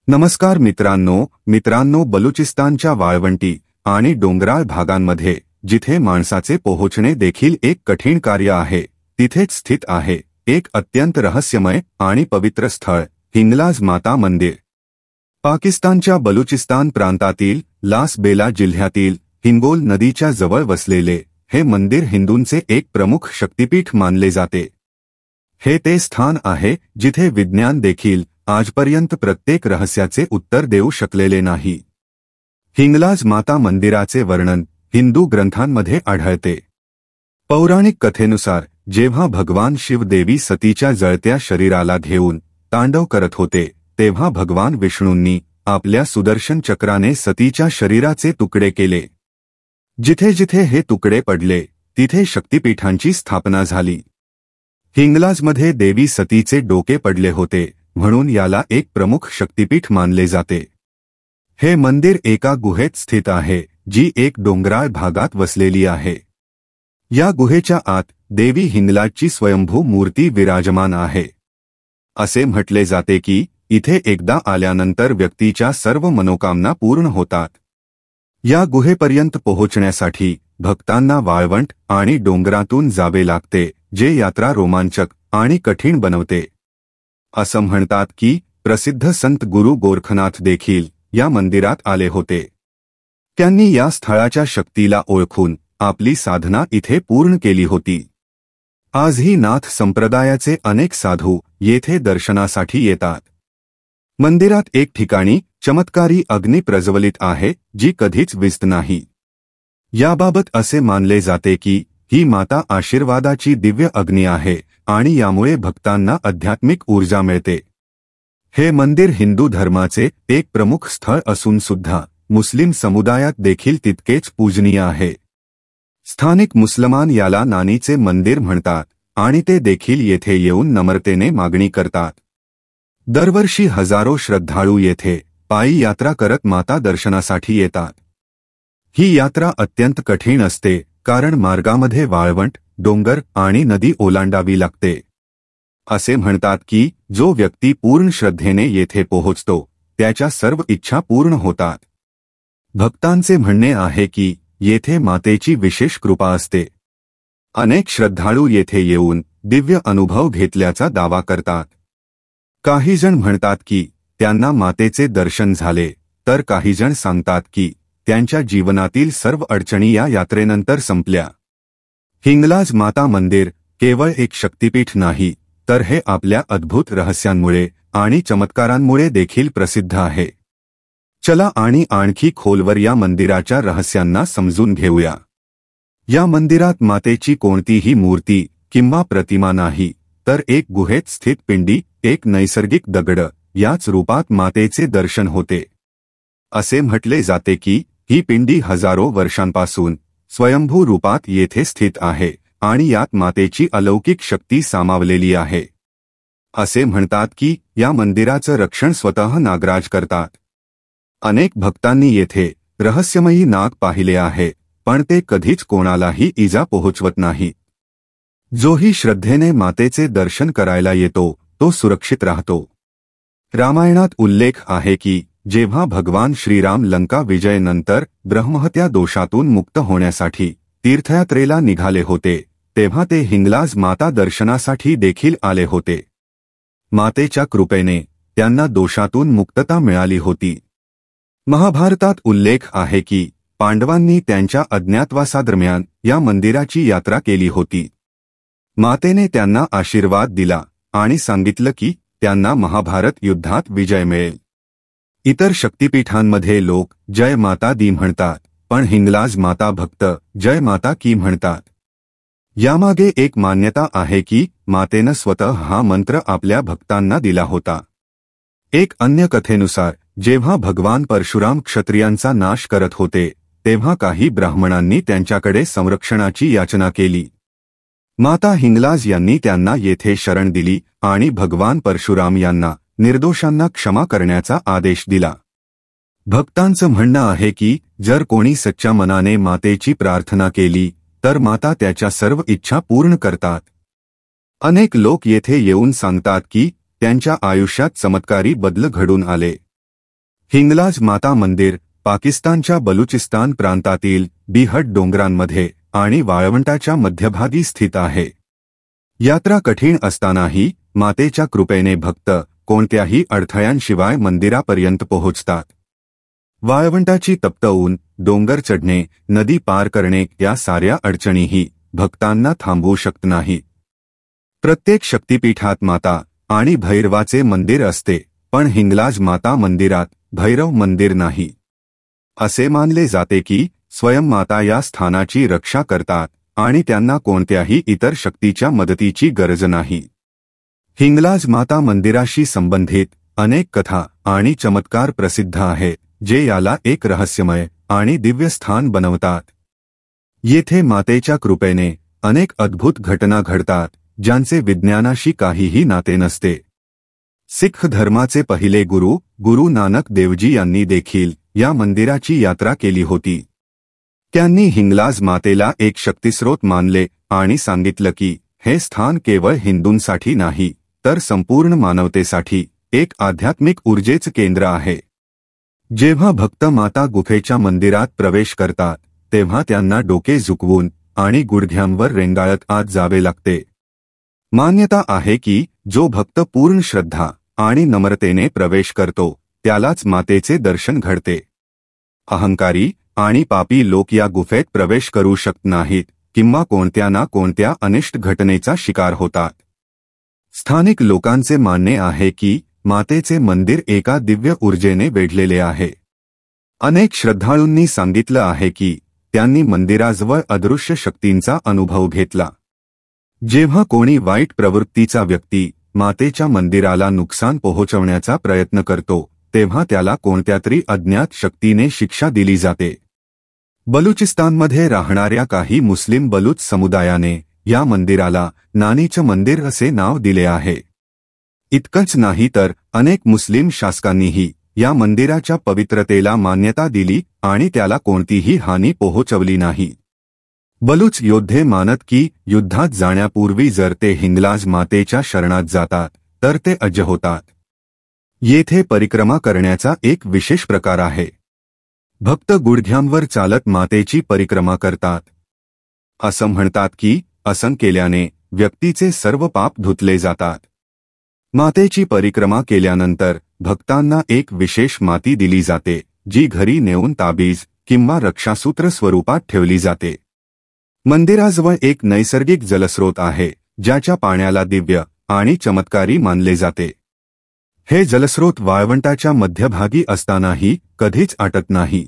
नमस्कार मित्रांनो बलुचिस्तानच्या वाळवंटी आणि डोंगराळ भागांमध्ये जिथे माणसाचे पोहोचणे देखील एक कठीण कार्य आहे, तिथेच स्थित आहे एक अत्यंत रहस्यमय आणि पवित्र स्थळ, हिंगलाज माता मंदिर। पाकिस्तानच्या बलुचिस्तान प्रांतातील लास बेला जिल्ह्यातील हिंगोल नदीच्या जवळ वसलेले हे मंदिर हिंदूंचे एक प्रमुख शक्तिपीठ मानले जाते। हे ते स्थान आहे जिथे विज्ञान देखील आजपर्यंत प्रत्येक रहस्याचे उत्तर देऊ शकलेले नाही। हिंगलाज माता मंदिराचे वर्णन हिंदू ग्रंथांमध्ये आढळते। पौराणिक कथेनुसार जेव्हा भगवान शिव देवी सतीच्या जळत्या शरीराला घेऊन तांडव करत होते, तेव्हा भगवान विष्णूंनी आपल्या सुदर्शन चक्राने सतीच्या शरीराचे तुकडे केले। जिथे जिथे हे तुकडे पडले तिथे शक्तिपीठांची स्थापना झाली। हिंगलाजमध्ये देवी सतीचे डोके पडले होते, म्हणून याला एक प्रमुख शक्तिपीठ मानले जाते। हे मंदिर एका गुहेत स्थित आहे, जी एक डोंगराळ भागात वसलेली आहे। या गुहेच्या आत देवी हिंगलाजची स्वयंभू मूर्ती विराजमान आहे। असे म्हटले जाते की इथे एकदा आल्यानंतर व्यक्तीच्या सर्व मनोकामना पूर्ण होतात। या गुहेपर्यंत पोहोचण्यासाठी भक्तांना वाळवंट आणि डोंगरातून जावे लागते, जे यात्रा रोमांचक आणि कठीण बनवते। असं म्हणतात की प्रसिद्ध संत गुरु गोरखनाथ देखील या मंदिरात आले होते। त्यांनी या स्थळाच्या शक्तीला ओळखून आपली साधना इथे पूर्ण केली होती। आजही नाथ संप्रदायाचे अनेक साधू येथे दर्शनासाठी येतात। मंदिरात एक ठिकाणी चमत्कारी अग्नी प्रज्वलित आहे, जी कधीच विझत नाही। याबाबत असे मानले जाते की ही माता आशीर्वादाची दिव्य अग्नी आहे आणि यामुळे भक्तांना आध्यात्मिक ऊर्जा मिळते। हे मंदिर हिंदू धर्माचे एक प्रमुख स्थळ असून सुद्धा मुस्लिम समुदायात देखील तितकेच पूजनीय आहे। स्थानिक मुसलमान याला नानीचे मंदिर म्हणतात आणि ते देखील येथे येऊन नम्रतेने मागणी करतात। दरवर्षी हजारो श्रद्धाळू येथे पायी यात्रा करत माता दर्शनासाठी येतात। ही यात्रा अत्यंत कठीण असते, कारण मार्गामध्ये वाळवंट, डोंगर आणि नदी ओलांडावी लागते। असे म्हणतात की जो व्यक्ती पूर्ण श्रद्धेने येथे पोहोचतो, त्याच्या सर्व इच्छा पूर्ण होतात। भक्तांचे म्हणणे आहे की येथे मातेची विशेष कृपा असते। अनेक श्रद्धाळू येथे येऊन दिव्य अनुभव घेतल्याचा दावा करतात। काही जण म्हणतात की त्यांना मातेचे दर्शन झाले, तर काही जण सांगतात की त्यांच्या जीवनातील सर्व अडचणी या यात्रेनंतर संपल्या। हिंगलाज माता मंदिर केवळ एक शक्तिपीठ नाही, तर हे आपल्या अद्भुत रहस्यांमुळे आणि चमत्कारांमुळे देखील प्रसिद्ध आहे। चला आणखी खोलवर या मंदिराच्या रहस्यांना समजून घेऊया। या मंदिरात मातेची कोणतीही मूर्ती किंवा प्रतिमा नाही, तर एक गुहेत स्थित पिंडी, एक नैसर्गिक दगड, याच रूपात मातेचे दर्शन होते। असे म्हटले जाते की ही पिंडी हजारो वर्षांपासून स्वयंभू रूपात येथे स्थित आहे आणि यात मातेची अलौकिक शक्ती सामावलेली आहे। असे म्हणतात की या मंदिराचं रक्षण स्वतः नागराज करतात। अनेक भक्तांनी येथे रहस्यमयी नाग पाहिले आहे, पण ते कधीच कोणालाही इजा पोहोचवत नाहीत। जोही श्रद्धेने मातेचे दर्शन करायला येतो, तो सुरक्षित राहतो। रामायणात उल्लेख आहे की जेव्हा भगवान श्रीराम लंका विजयनंतर ब्रह्महत्या दोषातून मुक्त होण्यासाठी तीर्थयात्रेला निघाले होते, तेव्हा ते हिंगलाज माता दर्शनासाठी देखील आले होते। मातेच्या कृपेने त्यांना दोषातून मुक्तता मिळाली होती। महाभारतात उल्लेख आहे की पांडवांनी त्यांच्या अज्ञातवासादरम्यान या मंदिराची यात्रा केली होती। मातेने त्यांना आशीर्वाद दिला आणि सांगितलं की त्यांना महाभारत युद्धात विजय मिळेल। इतर शक्तिपीठांमध्ये लोक जय माता दी म्हणतात, पण हिंगलाज माता भक्त जय माता की म्हणतात। यामागे एक मान्यता आहे की मातेनं स्वतः हा मंत्र आपल्या भक्तांना दिला होता। एक अन्य कथेनुसार जेव्हा भगवान परशुराम क्षत्रियांचा नाश करत होते, तेव्हा काही ब्राह्मणांनी त्यांच्याकडे संरक्षणाची याचना केली। माता हिंगलाज यांनी त्यांना येथे शरण दिली आणि भगवान परशुराम यांना निर्दोषांना क्षमा करण्याचा आदेश दिला। भक्तांचं म्हणणं आहे की जर कोणी सच्च्या मनाने मातेची प्रार्थना केली, तर माता त्याच्या सर्व इच्छा पूर्ण करतात। अनेक लोक येथे येऊन सांगतात की त्यांच्या आयुष्यात चमत्कारी बदल घडून आले। हिंगलाज माता मंदिर पाकिस्तानच्या बलुचिस्तान प्रांतातील बिहट डोंगरांमध्ये आणि वाळवंटाच्या मध्यभागी स्थित आहे. यात्रा कठीण असतानाही मातेच्या कृपेने भक्त कोणत्याही अडथळ्यांशिवाय मंदिरापर्यंत पोहोचतात. वाळवंटाची तप्त ऊन, डोंगर चढणे, नदी पार करणे या साऱ्या अडचणीही भक्तांना थांबवू शकत नाहीत. प्रत्येक शक्तिपीठात माता आणि भैरवाचे मंदिर असते, पण हिंगलाज माता मंदिरात भैरव मंदिर नाही. असे मानले जाते की स्वयं माता या स्थानाची रक्षा करतात आणि त्यांना कोणत्याही इतर शक्तीच्या मदतीची गरज नाही. हिंगलाज माता मंदिराशी संबंधित अनेक कथा आणि चमत्कार प्रसिद्ध आहेत, जे याला एक रहस्यमय आणि दिव्य स्थान बनवतात. येथे मातेच्या कृपेने अनेक अद्भुत घटना घडतात, ज्यांचे विज्ञानाशी काहीही नाते नसते. सिख धर्माचे पहिले गुरु नानक देवजी यांनी देखील या मंदिराची यात्रा केली होती. त्यांनी हिंगलाज मातेला एक शक्तिस्रोत मानले आणि सांगितलं की हे स्थान केवळ हिंदूंसाठी नाही, तर संपूर्ण मानवतेसाठी एक आध्यात्मिक ऊर्जेचं केंद्र आहे. जेव्हा भक्त माता गुफेच्या मंदिरात प्रवेश करतात, तेव्हा त्यांना डोके झुकवून आणि गुडघ्यांवर रेंगाळत आत जावे लागते. मान्यता आहे की जो भक्त पूर्ण श्रद्धा आणि नम्रतेने प्रवेश करतो, त्यालाच मातेचे दर्शन घडते. अहंकारी आणि पापी लोक या गुफेत प्रवेश करू शकत नाहीत किंवा कोणत्या ना कोणत्या अनिष्ट घटनेचा शिकार होतात. स्थानिक लोकांचे मानणे आहे की मातेचे मंदिर एका दिव्य ऊर्जेने वेढलेले आहे. अनेक श्रद्धाळूंनी सांगितलं आहे की त्यांनी मंदिराजवळ अदृश्य शक्तींचा अनुभव घेतला. जेव्हा कोणी वाईट प्रवृत्तीचा व्यक्ती मातेच्या मंदिराला नुकसान पोहोचवण्याचा प्रयत्न करतो, तेव्हा त्याला कोणत्यातरी अज्ञात शक्तीने शिक्षा दिली जाते. बलुचिस्तानमध्ये राहणाऱ्या काही मुस्लिम बलूच समुदायाने या मंदिराला नानीचं मंदिर असे नाव दिले आहे. इतकंच नाही तर अनेक मुस्लिम शासकांनीही या मंदिराच्या पवित्रतेला मान्यता दिली आणि त्याला कोणतीही हानी पोहोचवली नाही. बलूच योद्धे मानत की युद्धात जाण्यापूर्वी जर ते हिंगलाज मातेच्या शरणात जातात तर ते अजय होतात. येथे परिक्रमा करण्याचा एक विशेष प्रकार आहे. भक्त गुडघ्यांवर चालत मातेची परिक्रमा करतात. असं म्हणतात की असं केल्याने व्यक्तीचे सर्व पाप धुतले जातात. मातेची परिक्रमा केल्यानंतर भक्तांना एक विशेष माती दिली जाते, जी घरी नेऊन ताबीज किंवा रक्षासूत्र स्वरूपात ठेवली जाते. मंदिराजवळ एक नैसर्गिक जलस्रोत आहे, ज्याच्या पाण्याला दिव्य आणि चमत्कारी मानले जाते. हे जलस्रोत वाळवंटाच्या मध्यभागी असतानाही कधीच आटत नाही.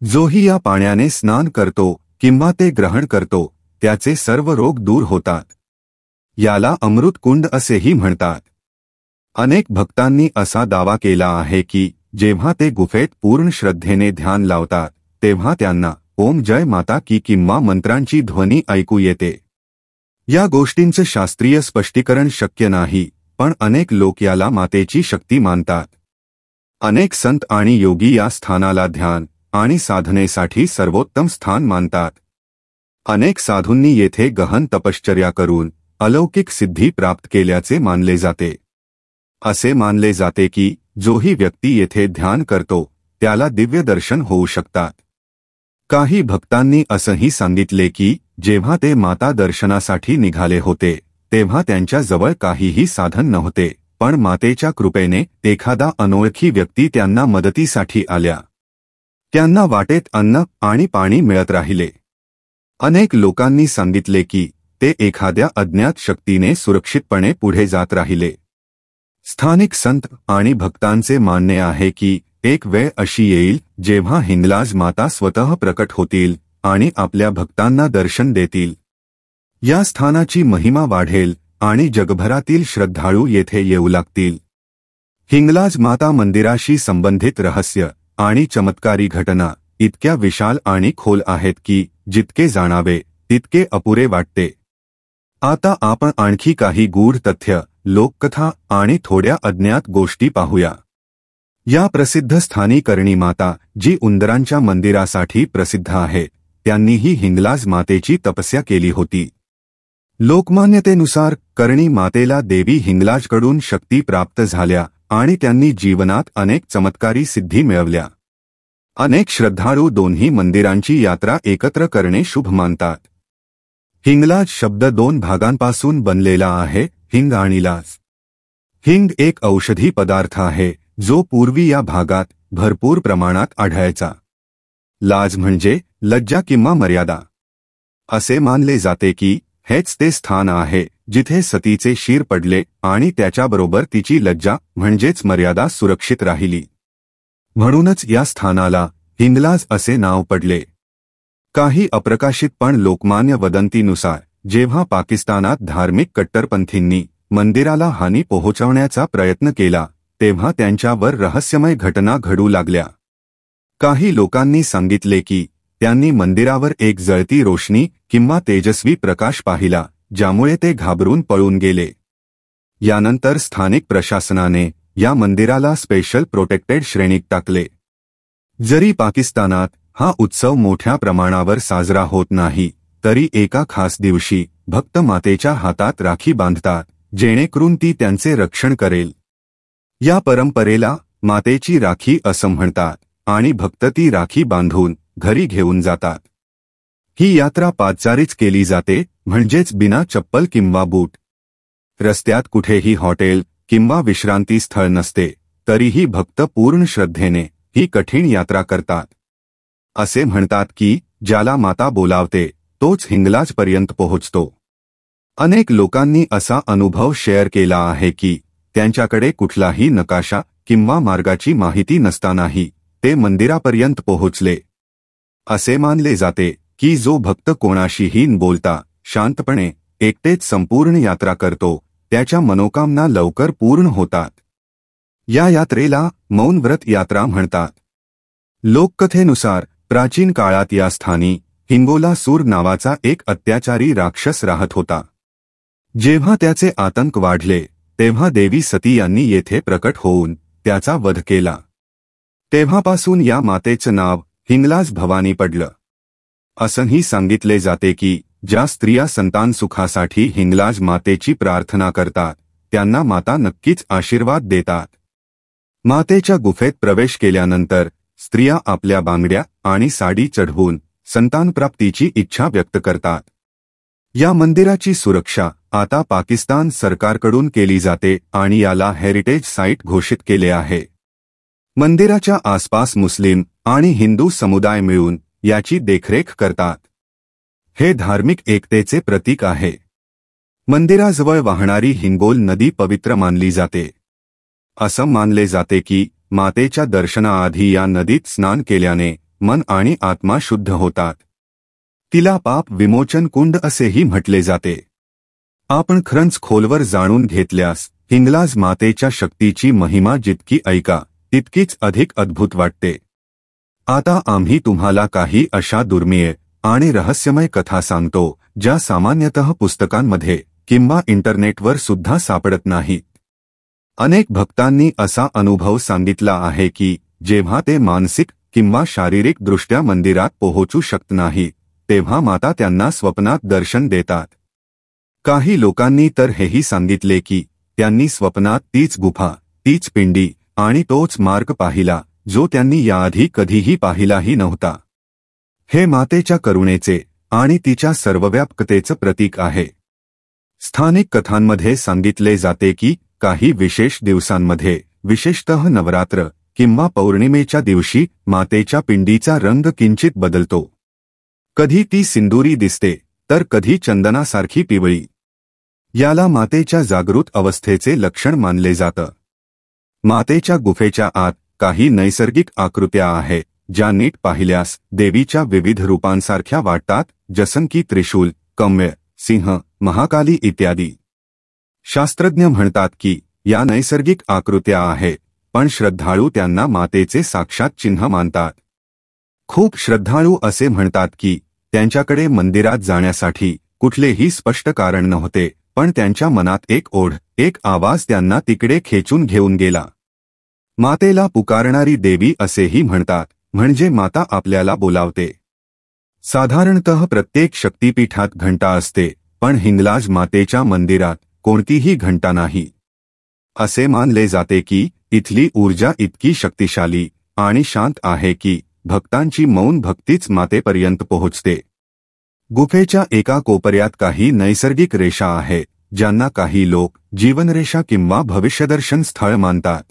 जोही या पाण्याने स्नान करतो किंवा ते ग्रहण करतो, त्याचे सर्व रोग दूर होतात. याला अमृत कुंड असेही म्हणतात. अनेक भक्तांनी असा दावा केला आहे की जेव्हा ते गुफेत पूर्ण श्रद्धेने ध्यान लावतात, तेव्हा त्यांना ओम जय माता की किंवा मंत्रांची ध्वनी ऐकू येते. या गोष्टींचं शास्त्रीय स्पष्टीकरण शक्य नाही, पण अनेक लोक याला मातेची शक्ती मानतात. अनेक संत आणि योगी या स्थानाला ध्यान आणि साधनेसाठी सर्वोत्तम स्थान मानतात. अनेक साधूंनी येथे गहन तपश्चर्या करून अलौकिक सिद्धी प्राप्त केल्याचे मानले जाते. असे मानले जाते की जोही व्यक्ती येथे ध्यान करतो, त्याला दिव्य दर्शन होऊ शकतात. काही भक्तांनी असंही सांगितले की जेव्हा ते माता दर्शनासाठी निघाले होते, तेव्हा त्यांच्या जवळ काहीही साधन नव्हते, पण मातेच्या कृपेने एखादा अनोळखी व्यक्ती त्यांना मदतीसाठी आल्या. त्यांना वाटेत अन्न आणि पाणी मिळत राहिले. अनेक लोकांनी सांगितले की ते एखाद्या अज्ञात शक्तीने सुरक्षितपणे पुढे जात राहिले. स्थानिक संत आणि भक्तांचे मानणे आहे की एक वेळ अशी येईल जेव्हा हिंगलाज माता स्वतः प्रकट होतील आणि आपल्या भक्तांना दर्शन देतील. या स्थानाची महिमा वाढेल आणि जगभरातील श्रद्धाळू येथे येऊ लागतील. हिंगलाज माता मंदिराशी संबंधित रहस्य आणि चमत्कारी घटना इतक्या विशाल आणि खोल आहेत की जितके जाणावे तितके अपुरे वाटते. आता आपण आणखी काही गूढ तथ्य, लोककथा आणि थोड्या अज्ञात गोष्टी पाहूया. या प्रसिद्ध स्थानी करणी माता, जी उंदरांच्या मंदिरासाठी प्रसिद्ध आहे, त्यांनीही हिंगलाज मातेची तपस्या केली होती. लोकमान्यतेनुसार करणी मातेला देवी हिंगलाजकडून शक्ती प्राप्त झाल्या आणि त्यांनी जीवनात अनेक चमत्कारी सिद्धी मिळवल्या. अनेक श्रद्धाळू दोन्ही मंदिरांची यात्रा एकत्र करणे शुभ मानतात. हिंगलाज शब्द दोन भागांपासून बनलेला आहे, हिंग आणि लाज. हिंग एक औषधी पदार्थ आहे जो पूर्वी या भागात भरपूर प्रमाणात आढळायचा. लाज म्हणजे लज्जा किंवा मर्यादा. असे मानले जाते की हेच ते स्थान आहे जिथे सतीचे शीर पडले आणि त्याच्याबरोबर तिची लज्जा म्हणजेच मर्यादा सुरक्षित राहिली. म्हणूनच या स्थानाला हिंगलाज असे नाव पडले. काही अप्रकाशित पण लोकमान्य वदंतीनुसार जेव्हा पाकिस्तानात धार्मिक कट्टरपंथींनी मंदिराला हानी पोहोचवण्याचा प्रयत्न केला तेव्हा त्यांच्यावर रहस्यमय घटना घडू लागल्या. काही लोकांनी सांगितले की त्यांनी मंदिरावर एक जळती रोशनी किंवा तेजस्वी प्रकाश पाहिला ज्यामुळे ते घाबरून पळून गेले. यानंतर स्थानिक प्रशासनाने या मंदिराला स्पेशल प्रोटेक्टेड श्रेणीत टाकले. जरी पाकिस्तानात हा उत्सव मोठ्या प्रमाणावर साजरा होत नाही तरी एका खास दिवशी भक्त मातेच्या हातात राखी बांधतात जेणेकरून ती त्यांचे रक्षण करेल. या परंपरेला मातेची राखी असं म्हणतात आणि भक्त ती राखी बांधून घरी घेऊन जातात. ही यात्रा पादचारीच केली जाते म्हणजेच बिना चप्पल किंवा बूट. रस्त्यात कुठेही हॉटेल किंवा विश्रांती स्थळ नसते तरीही भक्त पूर्ण श्रद्धेने ही कठीण यात्रा करतात. असे म्हणतात की ज्याला माता बोलावते तोच हिंगलाजपर्यंत पोहोचतो. अनेक लोकांनी असा अनुभव शेअर केला आहे की त्यांच्याकडे कुठलाही नकाशा किंवा मार्गाची माहिती नसतानाही ते मंदिरापर्यंत पोहोचले. असे मानले जाते की जो भक्त कोणाशीही न बोलता शांतपणे एकटेच संपूर्ण यात्रा करतो त्याच्या मनोकामना लवकर पूर्ण होतात. या यात्रेला मौन व्रत यात्रा म्हणतात. लोककथेनुसार प्राचीन काळात या स्थानी हिंगोलासूर नावाचा एक अत्याचारी राक्षस राहत होता. जेव्हा त्याचे आतंक वाढले तेव्हा देवी सती यांनी येथे प्रकट होऊन त्याचा वध केला. तेव्हापासून या मातेचं नाव हिंगलाज भवानी पडलं. असंही सांगितले जाते की ज्या स्त्रिया संतान सुखासाठी हिंगलाज मातेची प्रार्थना करतात त्यांना माता नक्कीच आशीर्वाद देतात. मातेच्या गुफेत प्रवेश केल्यानंतर स्त्रिया आपल्या बांगड्या आणि साडी चढवून संतानप्राप्तीची इच्छा व्यक्त करतात. या मंदिराची सुरक्षा आता पाकिस्तान सरकारकडून केली जाते आणि याला हेरिटेज साईट घोषित केले आहे. मंदिराच्या आसपास मुस्लिम आणि हिंदू समुदाय मिळून याची देखरेख करतात. हे धार्मिक एकतेचे प्रतीक आहे. मंदिराजवळ वाहणारी हिंगोल नदी पवित्र मानली जाते. असं मानले जाते की मातेच्या दर्शनाआधी या नदीत स्नान केल्याने मन आणि आत्मा शुद्ध होतात. तिला पाप विमोचन कुंड असेही म्हटले जाते. आपण खरंच खोलवर जाणून घेतल्यास हिंगलाज मातेच्या शक्तीची महिमा जितकी ऐका तितकीच अधिक अद्भुत वाटते. आता आम्ही तुम्हाला काही अशा दुर्मिळ आणि रहस्यमय कथा सांगतो ज्या सामान्यतः पुस्तकांमध्ये किंवा इंटरनेटवर सुद्धा सापडत नाहीत. अनेक भक्तांनी असा अनुभव सांगितला आहे की जेव्हा ते मानसिक किंवा शारीरिक दृष्ट्या मंदिरात पोहोचू शकत नाहीत तेव्हा माता त्यांना स्वप्नात दर्शन देतात. काही लोकांनी तर हेही सांगितले की त्यांनी स्वप्नात तीच गुफा, तीच पिंडी आणि तोच मार्ग पाहिला जो त्यांनी याआधी कधीही पाहिलाही नव्हता. हे मातेच्या करुणेचे आणि तिच्या सर्वव्यापकतेचं प्रतीक आहे. स्थानिक कथांमध्ये सांगितले जाते की काही विशेष दिवसांमध्ये, विशेषतः नवरात्र किंवा पौर्णिमेच्या दिवशी मातेच्या पिंडीचा रंग किंचित बदलतो. कधी ती सिंदुरी दिसते तर कधी चंदनासारखी पिवळी. याला मातेच्या जागृत अवस्थेचे लक्षण मानले जातं. मातेच्या गुफेच्या आत काही नैसर्गिक आकृत्या आहेत ज्या नीट पाहिल्यास देवीच्या विविध रूपांसारख्या वाटतात, जसं की त्रिशूल, कमळ, सिंह, महाकाली इत्यादी. शास्त्रज्ञ म्हणतात की या नैसर्गिक आकृत्या आहेत पण श्रद्धाळू त्यांना मातेचे साक्षात चिन्ह मानतात. खूप श्रद्धाळू असे म्हणतात की त्यांच्याकडे मंदिरात जाण्यासाठी कुठलेही स्पष्ट कारण नव्हते पण त्यांच्या मनात एक ओढ, एक आवाज त्यांना तिकडे खेचून घेऊन गेला. मातेला पुकारणारी देवी असेही म्हणतात, म्हणजे माता आपल्याला बोलावते. साधारणतः प्रत्येक शक्तिपीठात घंटा असते पण हिंगलाज मातेच्या मंदिरात कोणतीही घंटा नाही. असे मानले जाते की इथली ऊर्जा इतकी शक्तिशाली आणि शांत आहे की भक्तांची मौन भक्तीच मातेपर्यंत पोहोचते. गुफेच्या एका कोपऱ्यात काही नैसर्गिक रेषा आहेत, ज्यांना काही लोक जीवनरेषा किंवा भविष्यदर्शन स्थळ मानतात.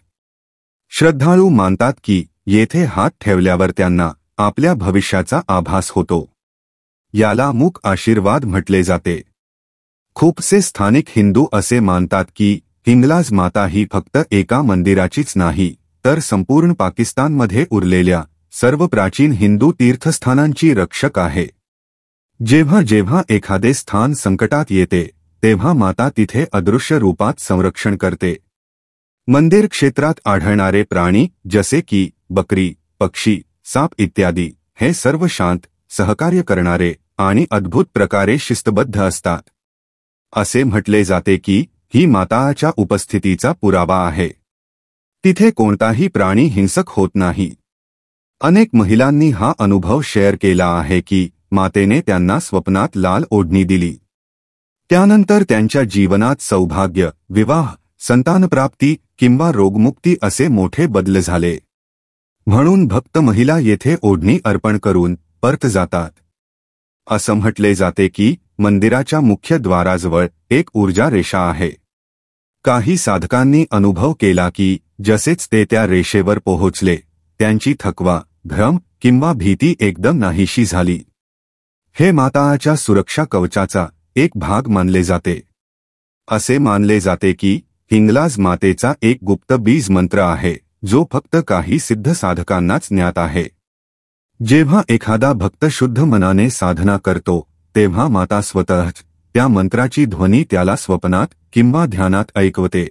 श्रद्धाळू मानतात की येथे हात ठेवल्यावर त्यांना आपल्या भविष्याचा आभास होतो. याला मूक आशीर्वाद म्हटले जाते. खूपसे स्थानिक हिंदू असे मानतात की हिंगलाज माता ही फक्त एका मंदिराचीच नाही, तर संपूर्ण पाकिस्तानमध्ये उरलेल्या सर्व प्राचीन हिंदू तीर्थस्थानांची रक्षक आहे. जेव्हा जेव्हा एखादे स्थान संकटात येते तेव्हा माता तिथे अदृश्य रूपात संरक्षण करते. मंदिर क्षेत्रात आढळणारे प्राणी जसे की बकरी, पक्षी, साप इत्यादी हे सर्व शांत, सहकार्य करणारे आणि अद्भुत प्रकारे शिस्तबद्ध असतात. असे म्हटले जाते की ही माताच्या उपस्थितीचा पुरावा आहे. तिथे कोणताही प्राणी हिंसक होत नाही. अनेक महिलांनी हा अनुभव शेअर केला आहे की मातेने त्यांना स्वप्नात लाल ओढणी दिली. त्यानंतर त्यांच्या जीवनात सौभाग्य, विवाह, संतानप्राप्ती किंवा रोगमुक्ती असे मोठे बदल झाले. म्हणून भक्त महिला येथे ओढणी अर्पण करून परत जातात. असं म्हटले जाते की मंदिराच्या मुख्य द्वाराजवळ एक ऊर्जा रेषा आहे. काही साधकांनी अनुभव केला की जसेच ते त्या रेषेवर पोहोचले, त्यांची थकवा, भ्रम किंवा भीती एकदम नाहीशी झाली. हे माताच्या सुरक्षा कवचाचा एक भाग मानले जाते. असे मानले जाते की हिंगलाज मातेचा एक गुप्त बीज मंत्र आहे, जो फक्त काही सिद्ध साधकांनाच ज्ञात आहे. जेव्हा एखादा भक्त शुद्ध मनाने साधना करतो तेव्हा माता स्वतःच त्या मंत्राची ध्वनी त्याला स्वप्नात किंवा ध्यानात ऐकवते.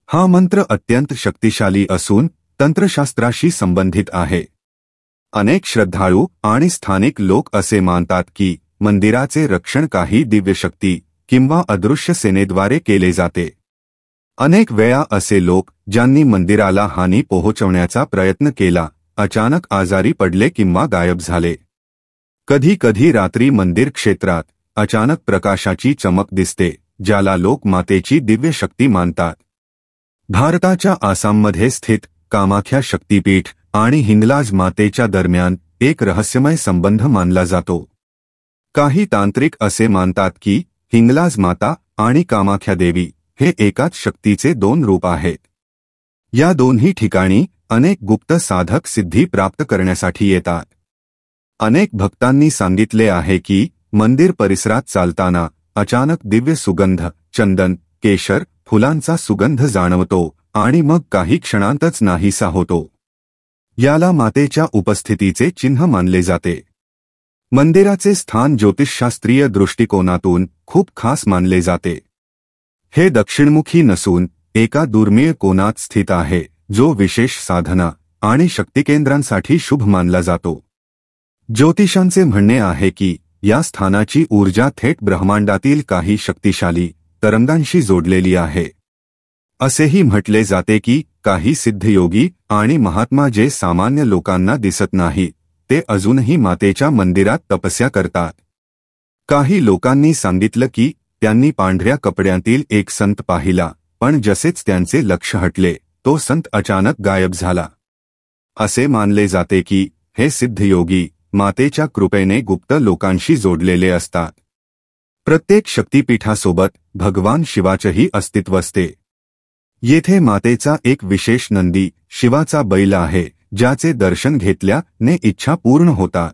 हा मंत्र अत्यंत शक्तिशाली असून तंत्रशास्त्राशी संबंधित आहे. अनेक श्रद्धाळू आणि स्थानिक लोक असे मानतात की मंदिराचे रक्षण काही दिव्य शक्ती किंवा अदृश्य सेनेद्वारे केले जाते. अनेक वेळा असे लोक ज्यांनी मंदिराला हानी पोहोचवण्याचा प्रयत्न केला अचानक आजारी पडले किंवा गायब झाले. कधी कधी रात्री मंदिर क्षेत्रात अचानक प्रकाशाची चमक दिसते, ज्याला लोक मातेची दिव्य शक्ती मानतात. भारताच्या आसाममध्ये स्थित कामाख्या शक्तीपीठ आणि हिंगलाज मातेच्या दरम्यान एक रहस्यमय संबंध मानला जातो. काही तांत्रिक असे मानतात की हिंगलाज माता आणि कामाख्या देवी हे एकाच शक्तीचे दोन रूप आहेत. या दोन्ही ठिकाणी अनेक गुप्त साधक सिद्धी प्राप्त करण्यासाठी येतात. अनेक भक्तांनी सांगितले आहे की मंदिर परिसरात चालताना अचानक दिव्य सुगंध, चंदन, केशर, फुलांचा सुगंध जाणवतो आणि मग काही क्षणांतच नाहीसा होतो. याला मातेच्या उपस्थितीचे चिन्ह मानले जाते. मंदिराचे स्थान ज्योतिषशास्त्रीय दृष्टिकोनातून खूप खास मानले जाते. हे दक्षिणमुखी नसून एका दुर्मिळ कोनात स्थित आहे, जो विशेष साधना आणि शक्तिकेंद्रांसाठी शुभ मानला जातो. ज्योतिषांचे म्हणणे आहे की या स्थानाची ऊर्जा थेट ब्रह्मांडातील काही शक्तिशाली तरंगांशी जोडलेली आहे. असेही म्हटले जाते की काही सिद्धयोगी आणि महात्मा जे सामान्य लोकांना दिसत नाहीत, ते अजूनही मातेच्या मंदिरात तपस्या करतात. काही लोकांनी सांगितलं की त्यांनी पांढऱ्या कपड्यातील एक संत पाहिला, पण जसेच त्यांचे लक्ष हटले, तो संत अचानक गायब झाला. असे मानले जाते की हे सिद्धयोगी मातेच्या कृपेने गुप्त लोकांशी जोडलेले असतात. प्रत्येक शक्तीपीठासोबत भगवान शिवाचेही अस्तित्व असते. येथे मातेचा एक विशेष नंदी, शिवाचा बैल आहे, ज्याचे दर्शन घेतल्याने इच्छा पूर्ण होतात.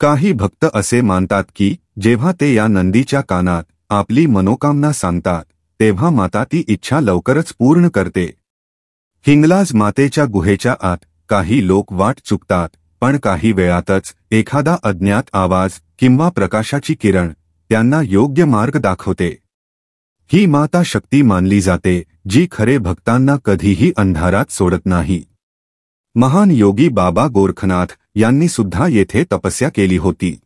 काही भक्त असे मानतात की जेव्हा ते या नंदीच्या कानात आपली मनोकामना सांगतात तेव्हा माता ती इच्छा लवकरच पूर्ण करते. हिंगलाज मातेच्या गुहेच्या आत काही लोक वाट चुकतात, पण काही वेळातच एखादा अज्ञात आवाज किंवा प्रकाशाची किरण त्यांना योग्य मार्ग दाखवते. ही माता शक्ती मानली जाते जी खरे भक्तांना कधीही अंधारात सोडत नाही. महान योगी बाबा गोरखनाथ यांनी सुद्धा येथे तपस्या केली होती.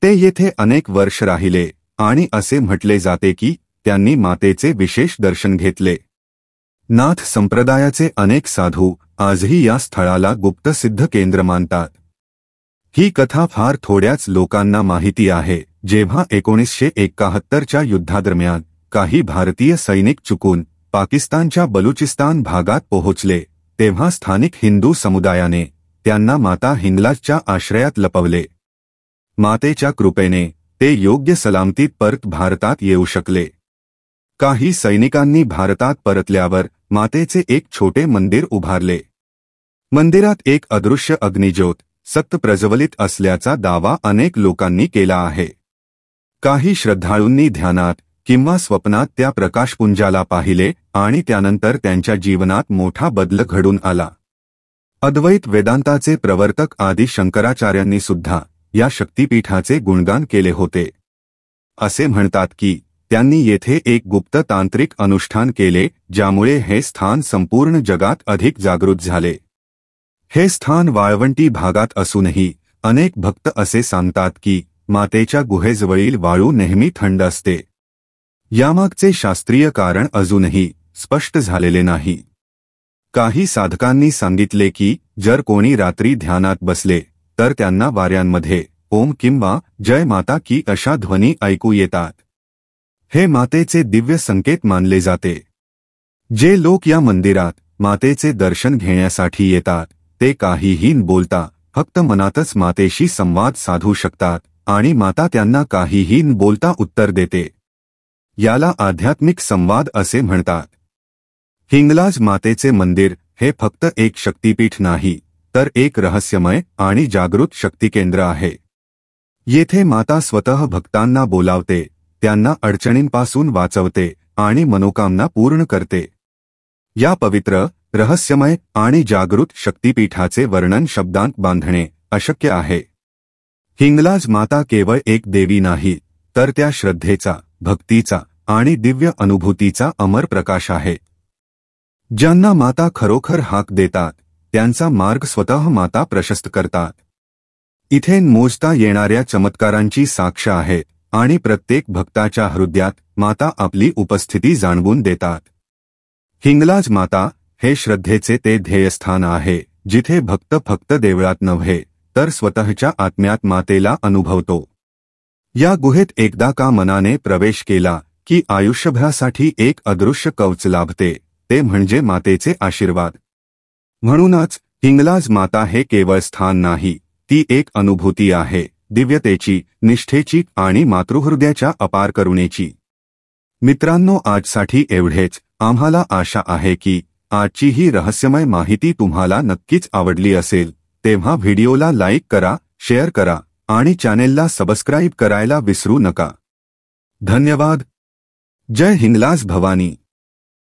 ते येथे अनेक वर्ष राहिले आणि असे म्हटले जाते की त्यांनी मातेचे विशेष दर्शन घेतले. नाथ संप्रदायाचे अनेक साधू आजही या स्थळाला गुप्त सिद्ध केंद्र मानतात. ही कथा फार थोड्याच लोकांना माहिती आहे. जेव्हा 1971च्या युद्धादरम्यान काही भारतीय सैनिक चुकून पाकिस्तानच्या बलुचिस्तान भागात पोहोचले तेव्हा स्थानिक हिंदू समुदायाने त्यांना माता हिंगलाजच्या आश्रयात लपवले. मातेच्या कृपेने ते योग्य सलामतीत परत भारतात येऊ शकले. काही सैनिकांनी भारतात परतल्यावर मातेचे एक छोटे मंदिर उभारले. मंदिरात एक अदृश्य अग्निज्योत सतत प्रज्वलित असल्याचा दावा अनेक लोकांनी केला आहे. काही श्रद्धाळूंनी ध्यानात किंवा स्वप्नात त्या प्रकाशपुंजाला पाहिले आणि त्यानंतर त्यांच्या जीवनात मोठा बदल घडून आला. अद्वैत वेदांताचे प्रवर्तक आदी शंकराचार्यांनी सुद्धा या शक्तिपीठाचे गुणगान केले होते. असे म्हणतात की त्यांनी येथे एक गुप्त तांत्रिक अनुष्ठान केले ज्यामुळे हे स्थान संपूर्ण जगात अधिक जागृत झाले. हे स्थान वाळवंटी भागात असूनही अनेक भक्त असे सांगतात की मातेच्या गुहेजवळील वाळू नेहमी थंड असते. यामागचे शास्त्रीय कारण अजूनही स्पष्ट झालेले नाही. काही साधकांनी सांगितले की जर कोणी रात्री ध्यानात बसले तर त्यांना वाऱ्यांमध्ये ओम किंवा जय माता की अशा ध्वनी ऐकू येतात. हे मातेचे दिव्य संकेत मानले जाते. जे लोक या मंदिरात मातेचे दर्शन घेण्यासाठी येतात ते काहीही न बोलता फक्त मनातच मातेशी संवाद साधू शकतात आणि माता त्यांना काहीही न बोलता उत्तर देते. याला आध्यात्मिक संवाद असे म्हणतात. हिंगलाज मातेचे मंदिर हे फक्त एक शक्तिपीठ नाही तर एक रहस्यमय आणि जागृत शक्तिकेंद्र आहे. येथे माता स्वतः भक्तांना बोलावते, त्यांना अडचणींपासून वाचवते आणि मनोकामना पूर्ण करते. या पवित्र, रहस्यमय आणि जागृत शक्तिपीठाचे वर्णन शब्दांत बांधणे अशक्य आहे. हिंगलाज माता केवळ एक देवी नाही तर त्या श्रद्धेचा, भक्तीचा आणि दिव्य अनुभूतीचा अमर प्रकाश आहे. ज्यांना माता खरोखर हाक देतात त्यांचा मार्ग स्वतः माता प्रशस्त करतात. इथे मोजता येणाऱ्या चमत्कारांची साक्ष आहे आणि प्रत्येक भक्ताच्या हृदयात माता आपली उपस्थिती जाणवून देतात. हिंगलाज माता हे श्रद्धेचे ते ध्येयस्थान आहे जिथे भक्त फक्त देवळात नव्हे तर स्वतःच्या आत्म्यात मातेला अनुभवतो. या गुहेत एकदा का मनाने प्रवेश केला की आयुष्यभरासाठी एक अदृश्य कवच लाभते, ते म्हणजे मातेचे आशीर्वाद. म्हणूनच हिंगलाज माता हे केवळ स्थान नाही, ती एक अनुभूती आहे, दिव्यतेची, निष्ठेची आणि मातृहृदयाच्या अपार करुणेची. मित्रांनो, आजसाठी एवढेच. आम्हाला आशा आहे की आजची ही रहस्यमय माहिती तुम्हाला नक्कीच आवडली असेल. तेव्हा व्हिडिओला लाईक करा, शेअर करा आणि चॅनेलला सबस्क्राईब करायला विसरू नका. धन्यवाद. जय हिंगलाज भवानी.